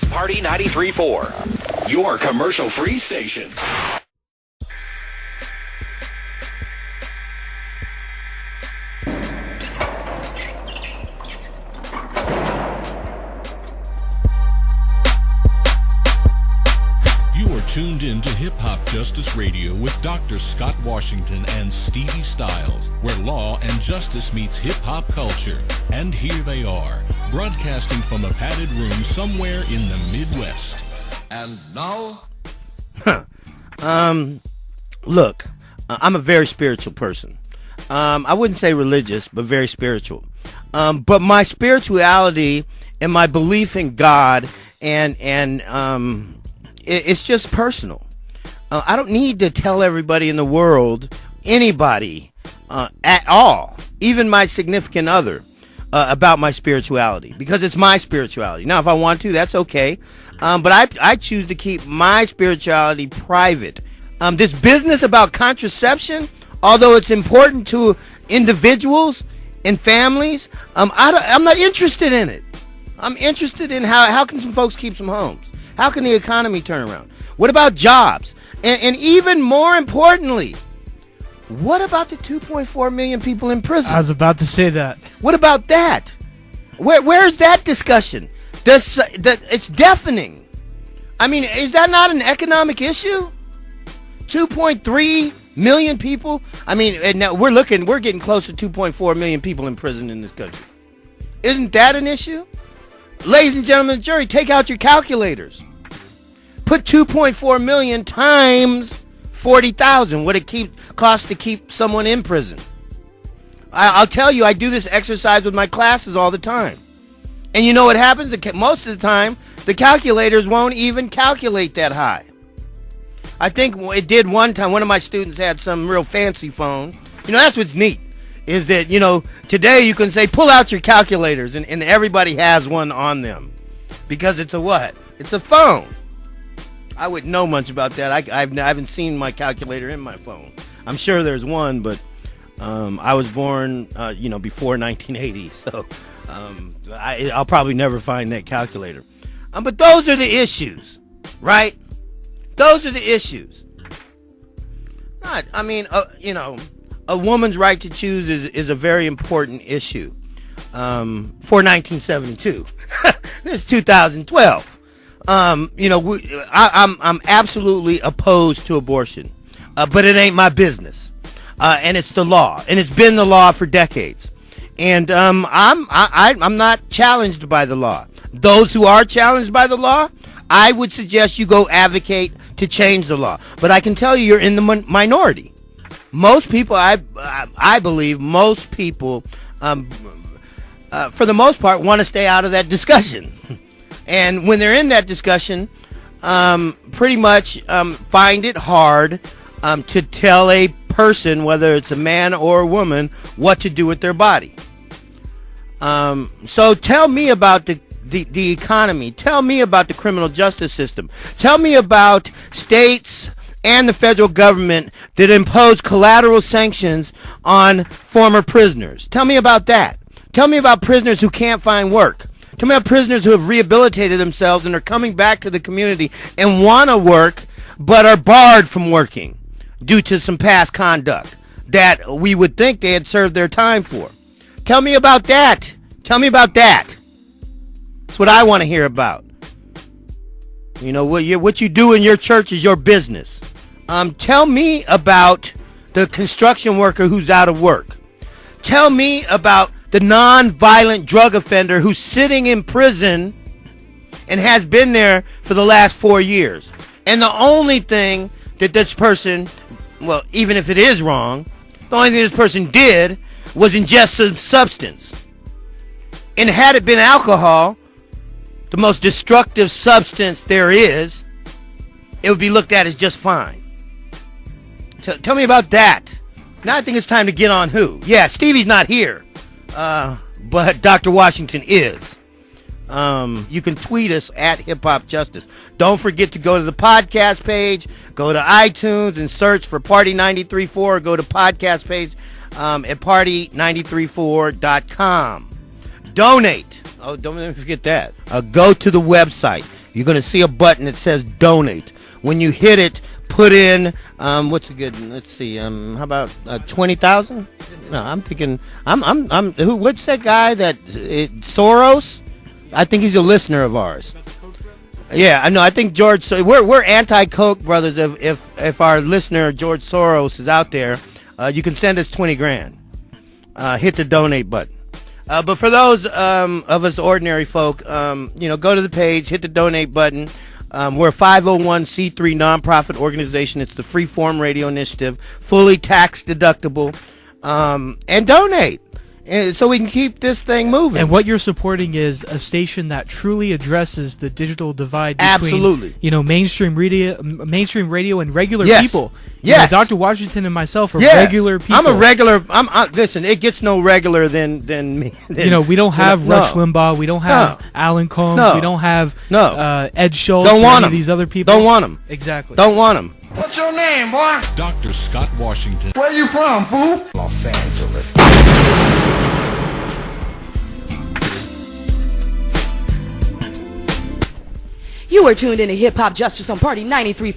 is Party 93.4, your commercial-free station. Tuned in to Hip Hop Justice Radio with Dr. Scott Washington and Stevie Stylez, where law and justice meets hip hop culture. And here they are, broadcasting from a padded room somewhere in the Midwest. And now? Look, I'm a very spiritual person. I wouldn't say religious, but very spiritual. But my spirituality and my belief in God and it's just personal. I don't need to tell everybody in the world, anybody at all, even my significant other, about my spirituality, because it's my spirituality. Now, if I want to, that's okay. But I choose to keep my spirituality private. This business about contraception, although it's important to individuals and families, I'm not interested in it. I'm interested in how can some folks keep some homes? How can the economy turn around? What about jobs? And even more importantly, what about the 2.4 million people in prison? I was about to say that. What about that? Where's that discussion? It's deafening. I mean, is that not an economic issue? 2.3 million people? I mean, and now we're getting close to 2.4 million people in prison in this country. Isn't that an issue? Ladies and gentlemen of the jury, take out your calculators. Put 2.4 million times 40,000. What it costs to keep someone in prison. I'll tell you, I do this exercise with my classes all the time. And you know what happens? Most of the time, the calculators won't even calculate that high. I think it did one time. One of my students had some real fancy phone. You know, that's what's neat. Is that, you know, today you can say, pull out your calculators, and everybody has one on them. Because it's a what? It's a phone. I wouldn't know much about that. I haven't seen my calculator in my phone. I'm sure there's one, but I was born, before 1980, so I'll probably never find that calculator. But those are the issues, right? Those are the issues. A woman's right to choose is a very important issue for 1972. This is 2012. I'm absolutely opposed to abortion, but it ain't my business, and it's the law, and it's been the law for decades. And I'm not challenged by the law. Those who are challenged by the law, I would suggest you go advocate to change the law. But I can tell you, you're in the minority. Most people, I believe, most people, for the most part, want to stay out of that discussion. And when they're in that discussion, pretty much find it hard to tell a person, whether it's a man or a woman, what to do with their body. So tell me about the economy. Tell me about the criminal justice system. Tell me about states and the federal government that impose collateral sanctions on former prisoners. Tell me about that. Tell me about prisoners who can't find work. Tell me about prisoners who have rehabilitated themselves and are coming back to the community and want to work but are barred from working due to some past conduct that we would think they had served their time for. Tell me about that. Tell me about that. That's what I want to hear about. You know, what you do in your church is your business. Tell me about the construction worker who's out of work. Tell me about the non-violent drug offender who's sitting in prison and has been there for the last 4 years. And the only thing that this person, well, even if it is wrong, the only thing this person did was ingest some substance. And had it been alcohol, the most destructive substance there is, it would be looked at as just fine. Tell me about that. Now I think it's time to get on who. Yeah, Stevie's not here. But Dr. Washington is. You can tweet us at Hip Hop Justice. Don't forget to go to the podcast page, go to iTunes and search for Party 93.4, or go to podcast page at party934.com. Donate. Oh, don't forget that. Go to the website, You're going to see a button that says donate. When you hit it, put in, what's a good, let's see, how about 20,000? No, I'm thinking, what's that guy Soros? I think he's a listener of ours. Yeah, I know. I think George. So we're anti-Coke brothers. If our listener George Soros is out there, you can send us 20 grand. Hit the donate button. But for those of us ordinary folk, go to the page, hit the donate button. We're a 501c3 nonprofit organization. It's the Freeform Radio Initiative, fully tax deductible, and donate. So we can keep this thing moving. And what you're supporting is a station that truly addresses the digital divide between, absolutely, mainstream radio and regular yes. people. Yes, Dr. Washington and myself are regular people. I'm a regular. Listen, it gets no regular than me. We don't have Rush Limbaugh. We don't have Alan Combs. We don't have Ed Schultz. Don't want them. These other people. Don't want them. Exactly. Don't want them. What's your name, boy? Dr. Scott Washington. Where you from, fool? Los Angeles. You are tuned in to Hip Hop Justice on Party 93.4.